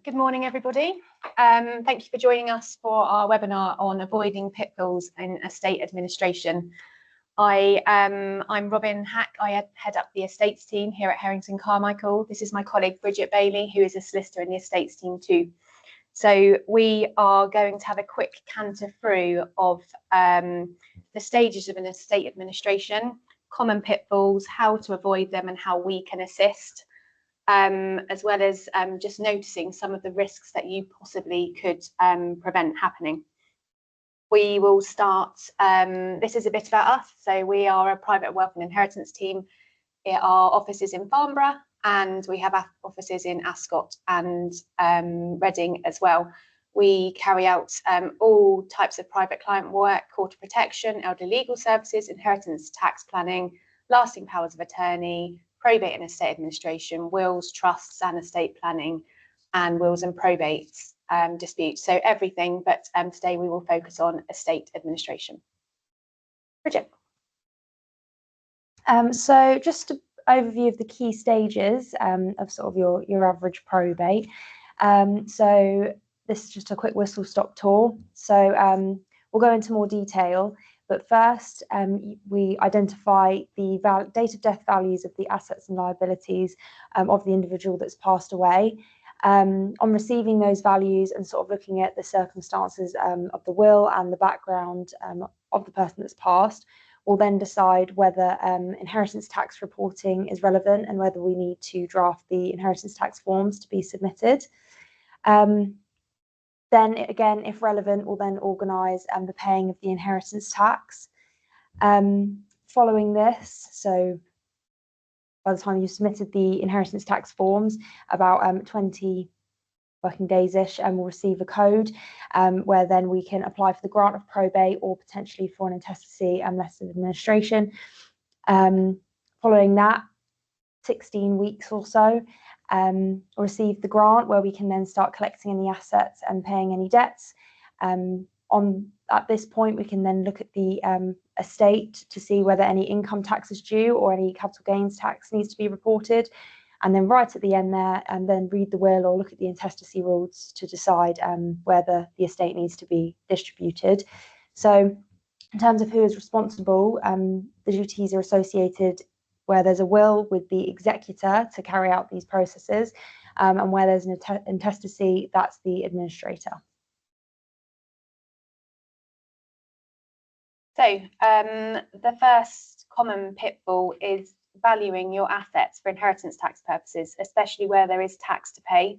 Good morning, everybody. Thank you for joining us for our webinar on avoiding pitfalls in estate administration. I'm Robyn. I head up the estates team here at Harrington Carmichael. This is my colleague Bridget Bailey, who is a solicitor in the estates team too. So we are going to have a quick canter through of the stages of an estate administration, common pitfalls, how to avoid them and how we can assist. As well as just noticing some of the risks that you possibly could prevent happening. We will start, this is a bit about us. So we are a private wealth and inheritance team. Our office is in Farnborough and we have offices in Ascot and Reading as well. We carry out all types of private client work, court of protection, elder legal services, inheritance tax planning, lasting powers of attorney, probate and estate administration, wills, trusts and estate planning, and wills and probate disputes. So everything, but today we will focus on estate administration. Bridget. So just an overview of the key stages of sort of your average probate. So this is just a quick whistle-stop tour. So we'll go into more detail. But first, we identify the date of death values of the assets and liabilities of the individual that's passed away. On receiving those values and sort of looking at the circumstances of the will and the background of the person that's passed, we'll then decide whether inheritance tax reporting is relevant and whether we need to draft the inheritance tax forms to be submitted. Then again, if relevant, we'll then organise the paying of the inheritance tax. Following this, so by the time you've submitted the inheritance tax forms, about 20 working days-ish, and we'll receive a code where then we can apply for the grant of probate or potentially for an intestacy and letter of administration. Following that, 16 weeks or so, receive the grant where we can then start collecting any assets and paying any debts. At this point, we can then look at the estate to see whether any income tax is due or any capital gains tax needs to be reported. And then right at the end there, and then read the will or look at the intestacy rules to decide whether the estate needs to be distributed. So in terms of who is responsible, the duties are associated where there's a will with the executor to carry out these processes, and where there's an intestacy, that's the administrator. So the first common pitfall is valuing your assets for inheritance tax purposes, especially where there is tax to pay.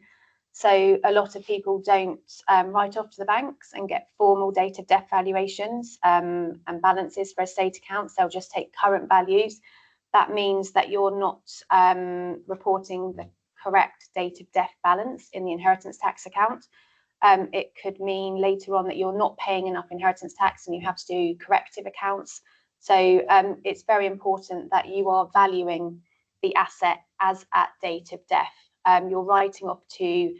So a lot of people don't write off to the banks and get formal date of death valuations and balances for estate accounts. They'll just take current values. That means that you're not reporting the correct date of death balance in the inheritance tax account. It could mean later on that you're not paying enough inheritance tax and you have to do corrective accounts. So it's very important that you are valuing the asset as at date of death. You're writing off to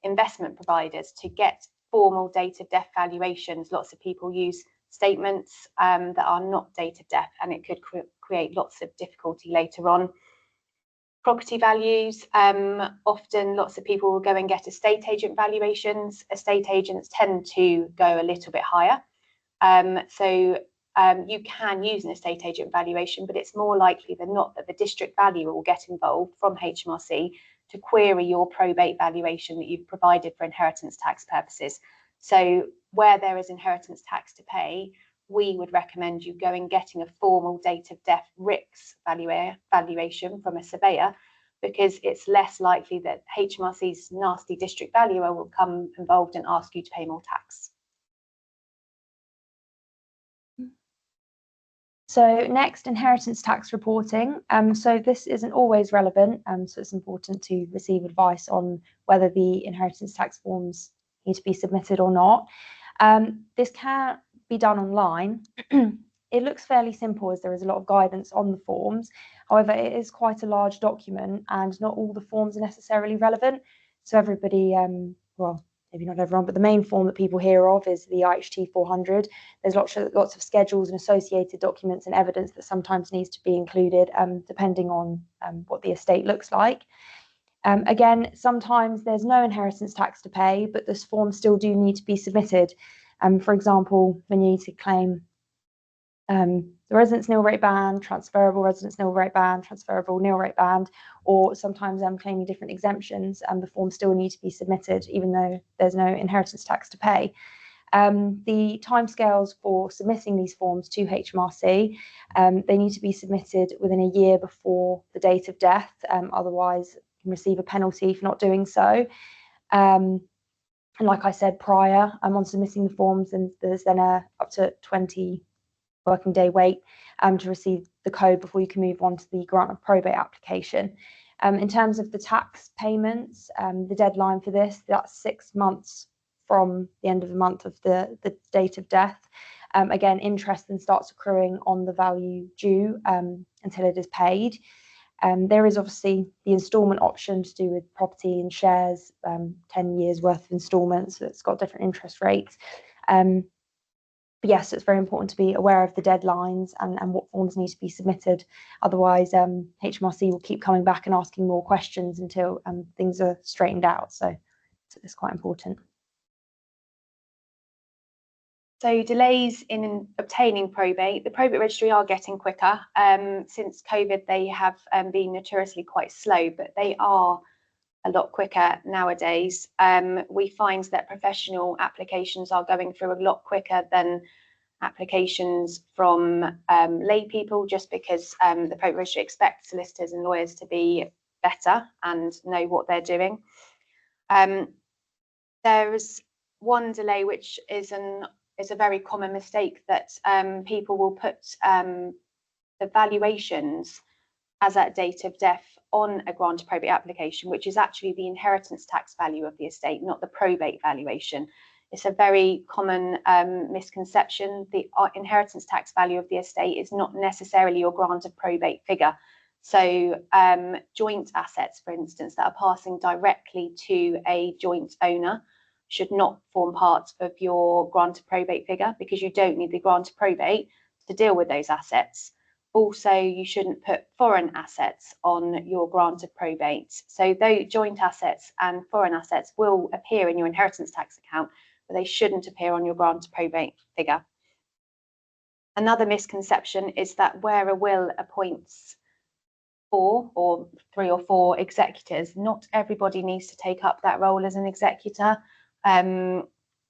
investment providers to get formal date of death valuations. Lots of people use statements that are not date of death, and it could create lots of difficulty later on. Property values, often lots of people will go and get estate agent valuations. Estate agents tend to go a little bit higher. So you can use an estate agent valuation, but it's more likely than not that the district valuer will get involved from HMRC to query your probate valuation that you've provided for inheritance tax purposes. So where there is inheritance tax to pay, we would recommend you going getting a formal date of death RICS valuation from a surveyor, because it's less likely that HMRC's nasty district valuer will come involved and ask you to pay more tax. So next, inheritance tax reporting. So this isn't always relevant, so it's important to receive advice on whether the inheritance tax forms need to be submitted or not. This can be done online. It looks fairly simple as there is a lot of guidance on the forms. However, it is quite a large document and not all the forms are necessarily relevant. So everybody, well, maybe not everyone, but the main form that people hear of is the IHT 400. There's lots of schedules and associated documents and evidence that sometimes needs to be included, depending on what the estate looks like. Again, sometimes there's no inheritance tax to pay, but this forms still do need to be submitted. For example, when you need to claim the residence nil rate band, transferable residence nil rate band, transferable nil rate band, or sometimes claiming different exemptions, and the forms still need to be submitted even though there's no inheritance tax to pay. The timescales for submitting these forms to HMRC, they need to be submitted within a year before the date of death, otherwise you can receive a penalty for not doing so. And like I said prior, on submitting the forms, and there's then up to 20 working day wait to receive the code before you can move on to the grant of probate application. In terms of the tax payments, the deadline for this, that's 6 months from the end of the month of the date of death. Again, interest then starts accruing on the value due until it is paid. There is obviously the instalment option to do with property and shares, 10 years worth of instalments, so it's got different interest rates. But yes, it's very important to be aware of the deadlines and what forms need to be submitted. Otherwise, HMRC will keep coming back and asking more questions until things are straightened out. So it's quite important. So delays in obtaining probate, the probate registry are getting quicker. Since COVID, they have been notoriously quite slow, but they are a lot quicker nowadays. We find that professional applications are going through a lot quicker than applications from lay people, just because the probate registry expects solicitors and lawyers to be better and know what they're doing. There's one delay which is a very common mistake, that people will put the valuations as at date of death on a grant of probate application, which is actually the inheritance tax value of the estate, not the probate valuation. It's a very common misconception. The inheritance tax value of the estate is not necessarily your grant of probate figure. So joint assets, for instance, that are passing directly to a joint owner should not form part of your grant of probate figure, because you don't need the grant of probate to deal with those assets. Also, you shouldn't put foreign assets on your grant of probate. So those joint assets and foreign assets will appear in your inheritance tax account, but they shouldn't appear on your grant of probate figure. Another misconception is that where a will appoints 4 or 3 or 4 executors, not everybody needs to take up that role as an executor.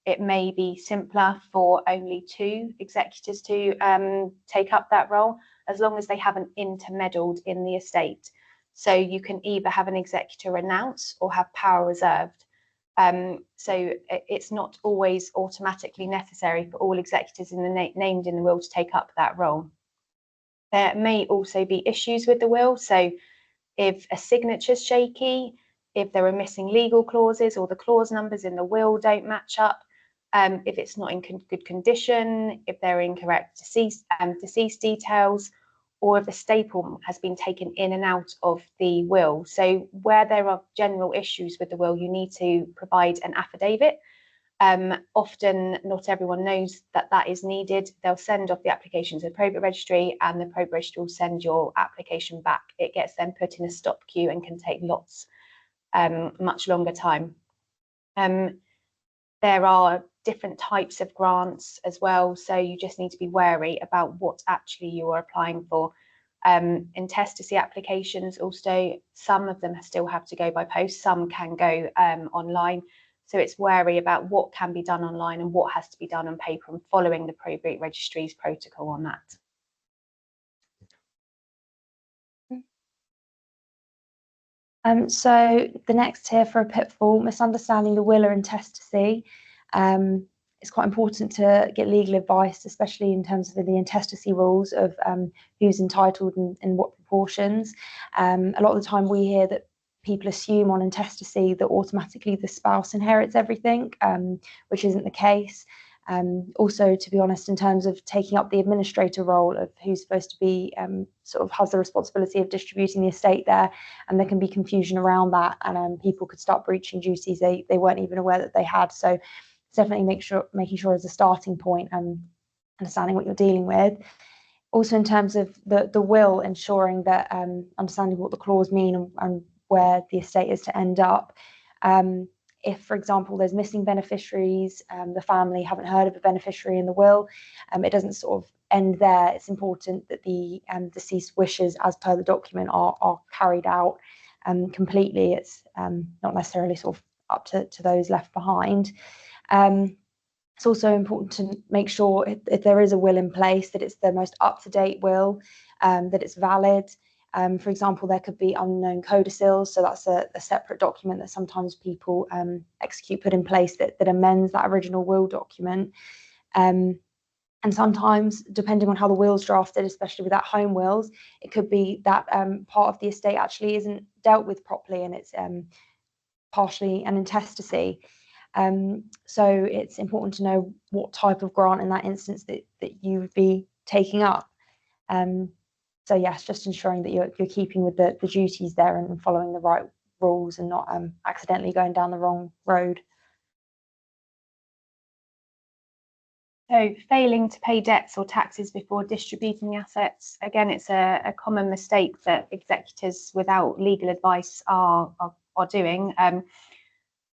It may be simpler for only 2 executors to take up that role, as long as they haven't intermeddled in the estate. So you can either have an executor renounce or have power reserved. So it's not always automatically necessary for all executors named in the will to take up that role. There may also be issues with the will. So if a signature's shaky, if there are missing legal clauses, or the clause numbers in the will don't match up, if it's not in good condition, if there are incorrect deceased details, or if the staple has been taken in and out of the will. So where there are general issues with the will, you need to provide an affidavit. Often not everyone knows that that is needed. They'll send off the application to the probate registry, and the probate registry will send your application back. It gets then put in a stop queue and can take much longer time. There are different types of grants as well, so you just need to be wary about what actually you are applying for. Intestacy applications also, some of them still have to go by post, some can go online, so it's wary about what can be done online and what has to be done on paper, and following the probate registry's protocol on that. So the next here for a pitfall, misunderstanding the will or intestacy. It's quite important to get legal advice, especially in terms of the intestacy rules of who's entitled and in what proportions. A lot of the time we hear that people assume on intestacy that automatically the spouse inherits everything, which isn't the case. Also, to be honest, in terms of taking up the administrator role of who's supposed to be sort of has the responsibility of distributing the estate there, and there can be confusion around that, and people could start breaching duties they weren't even aware that they had. So definitely making sure as a starting point and understanding what you're dealing with. Also, in terms of the will, ensuring that understanding what the clause mean and where the estate is to end up. If, for example, there's missing beneficiaries, the family haven't heard of a beneficiary in the will, it doesn't sort of end there. It's important that the deceased wishes, as per the document, are carried out completely. It's not necessarily sort of up to those left behind. It's also important to make sure if there is a will in place that it's the most up-to-date will, that it's valid. For example, there could be unknown codicils, so that's a separate document that sometimes people execute, put in place that amends that original will document. And sometimes, depending on how the will's drafted, especially with home wills, it could be that part of the estate actually isn't dealt with properly, and it's partially an intestacy. So it's important to know what type of grant in that instance that you would be taking up. So yes, just ensuring that you're keeping with the duties there and following the right rules and not accidentally going down the wrong road. So failing to pay debts or taxes before distributing the assets, again, it's a common mistake that executors without legal advice are doing.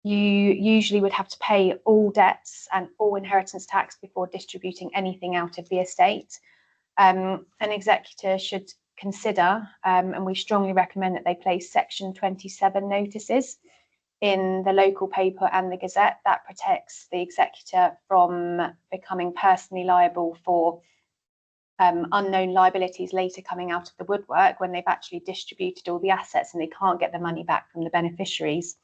You usually would have to pay all debts and all inheritance tax before distributing anything out of the estate. An executor should consider, and we strongly recommend that they place Section 27 notices in the local paper and the Gazette. That protects the executor from becoming personally liable for unknown liabilities later coming out of the woodwork when they've actually distributed all the assets and they can't get the money back from the beneficiaries.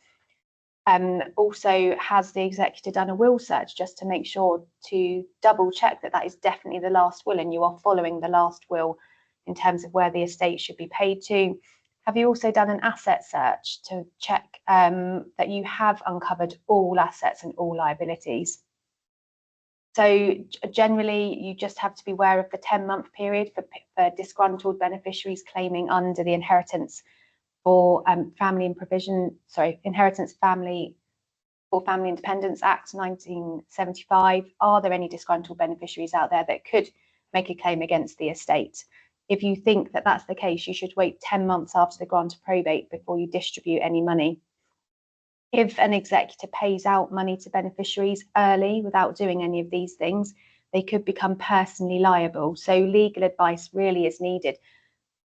Also, has the executor done a will search just to make sure to double check that is definitely the last will and you are following the last will in terms of where the estate should be paid to? Have you also done an asset search to check that you have uncovered all assets and all liabilities? So generally, you just have to be aware of the 10-month period for disgruntled beneficiaries claiming under the Inheritance for Inheritance Family for Family Independence Act 1975. Are there any disgruntled beneficiaries out there that could make a claim against the estate? If you think that that's the case, you should wait 10 months after the grant of probate before you distribute any money. If an executor pays out money to beneficiaries early without doing any of these things, they could become personally liable. So legal advice really is needed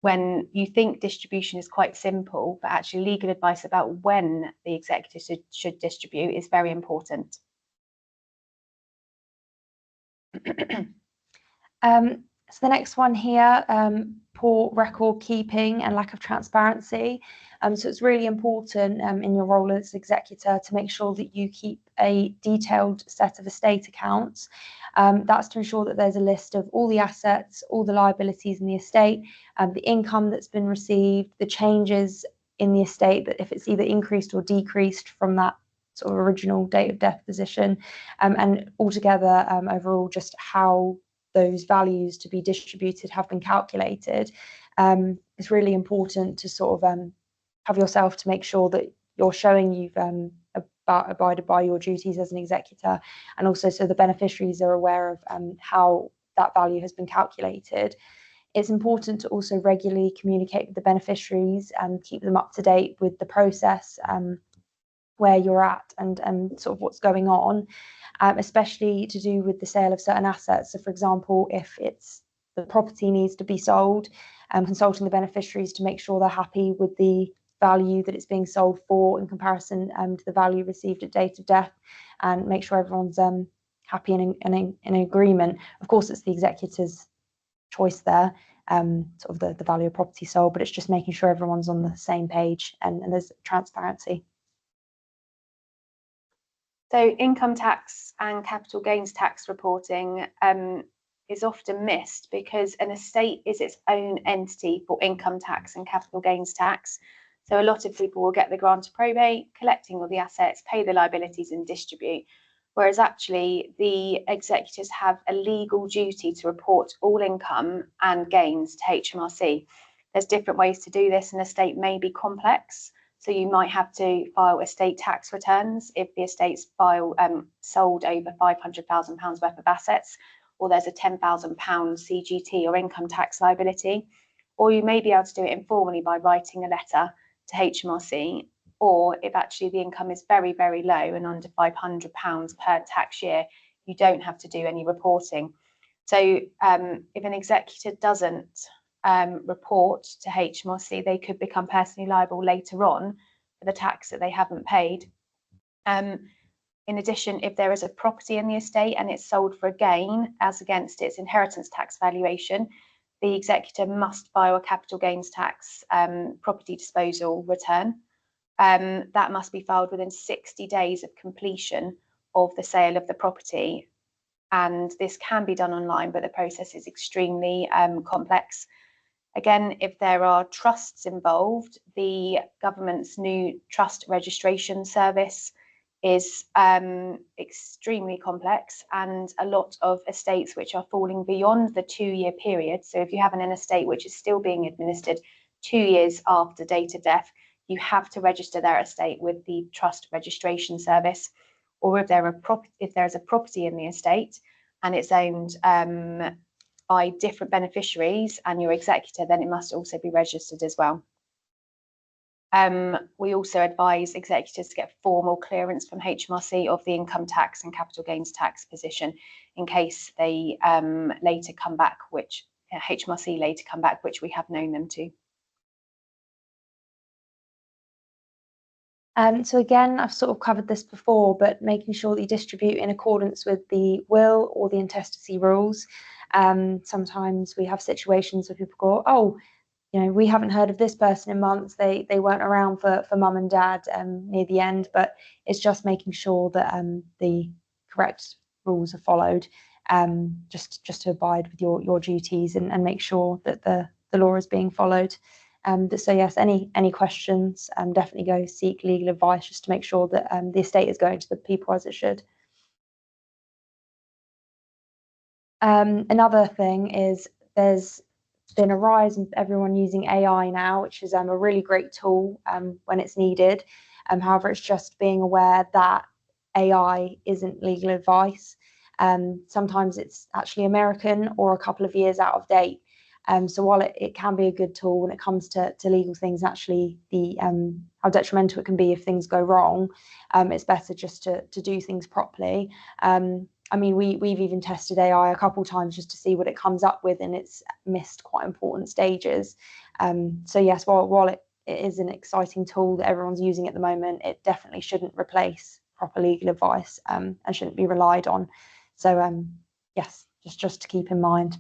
when you think distribution is quite simple, but actually legal advice about when the executor should distribute is very important. So the next one here, poor record keeping and lack of transparency. So it's really important in your role as executor to make sure that you keep a detailed set of estate accounts. That's to ensure that there's a list of all the assets, all the liabilities in the estate, the income that's been received, the changes in the estate, that if it's either increased or decreased from that sort of original date of death position, and altogether overall just how those values to be distributed have been calculated. It's really important to sort of have yourself to make sure that you're showing you've abided by your duties as an executor, and also so the beneficiaries are aware of how that value has been calculated. It's important to also regularly communicate with the beneficiaries and keep them up to date with the process, where you're at and sort of what's going on, especially to do with the sale of certain assets. So for example, if it's the property needs to be sold, consulting the beneficiaries to make sure they're happy with the value that it's being sold for in comparison to the value received at date of death, and make sure everyone's happy and in agreement. Of course, it's the executor's choice there, sort of the value of property sold, but it's just making sure everyone's on the same page and there's transparency. So income tax and capital gains tax reporting is often missed because an estate is its own entity for income tax and capital gains tax. So a lot of people will get the grant of probate, collecting all the assets, pay the liabilities and distribute, whereas actually the executors have a legal duty to report all income and gains to HMRC. There's different ways to do this. An estate may be complex. So you might have to file estate tax returns if the estate's sold over £500,000 worth of assets, or there's a £10,000 CGT or income tax liability. Or you may be able to do it informally by writing a letter to HMRC, or if actually the income is very, very low and under £500 per tax year, you don't have to do any reporting. So if an executor doesn't report to HMRC, they could become personally liable later on for the tax that they haven't paid. In addition, if there is a property in the estate and it's sold for a gain as against its inheritance tax valuation, the executor must file a capital gains tax property disposal return. That must be filed within 60 days of completion of the sale of the property. And this can be done online, but the process is extremely complex. Again, if there are trusts involved, the government's new trust registration service is extremely complex, and a lot of estates which are falling beyond the 2-year period. So if you have an estate which is still being administered 2 years after date of death, you have to register their estate with the trust registration service. Or if there's a property in the estate and it's owned by different beneficiaries and your executor, then it must also be registered as well. We also advise executors to get formal clearance from HMRC of the income tax and capital gains tax position in case they later come back, which HMRC later come back, which we have known them to. So again, I've sort of covered this before, but making sure that you distribute in accordance with the will or the intestacy rules. Sometimes we have situations where people go, oh, you know, we haven't heard of this person in months. They weren't around for mum and dad near the end, but it's just making sure that the correct rules are followed, just to abide with your duties and make sure that the law is being followed. So yes, any questions, definitely go seek legal advice just to make sure that the estate is going to the people as it should. Another thing is there's been a rise in everyone using AI now, which is a really great tool when it's needed. However, it's just being aware that AI isn't legal advice. Sometimes it's actually American or a couple of years out of date. So while it can be a good tool when it comes to legal things, actually the how detrimental it can be if things go wrong, it's better just to do things properly. I mean, we've even tested AI a couple of times just to see what it comes up with, and it's missed quite important stages. So yes, while it is an exciting tool that everyone's using at the moment, it definitely shouldn't replace proper legal advice and shouldn't be relied on. So yes, just to keep in mind.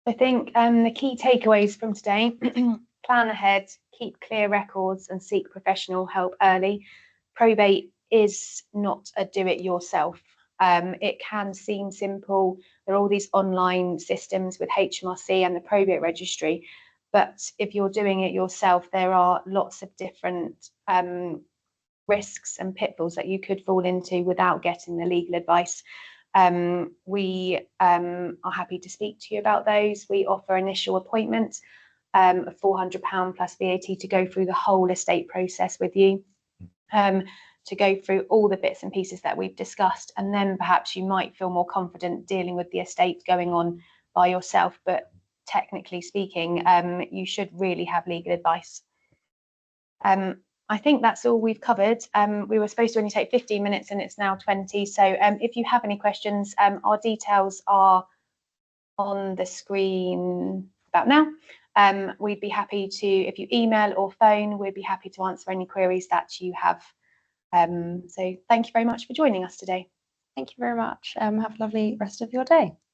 I think the key takeaways from today: plan ahead, keep clear records, and seek professional help early. Probate is not a do-it-yourself. It can seem simple. There are all these online systems with HMRC and the probate registry, but if you're doing it yourself, there are lots of different risks and pitfalls that you could fall into without getting the legal advice. We are happy to speak to you about those. We offer initial appointment of £400 plus VAT to go through the whole estate process with you, to go through all the bits and pieces that we've discussed, and then perhaps you might feel more confident dealing with the estate going on by yourself. But technically speaking, you should really have legal advice. I think that's all we've covered. We were supposed to only take 15 minutes and it's now 20. So if you have any questions, our details are on the screen about now. We'd be happy to, if you email or phone, we'd be happy to answer any queries that you have. So thank you very much for joining us today. Thank you very much. Have a lovely rest of your day.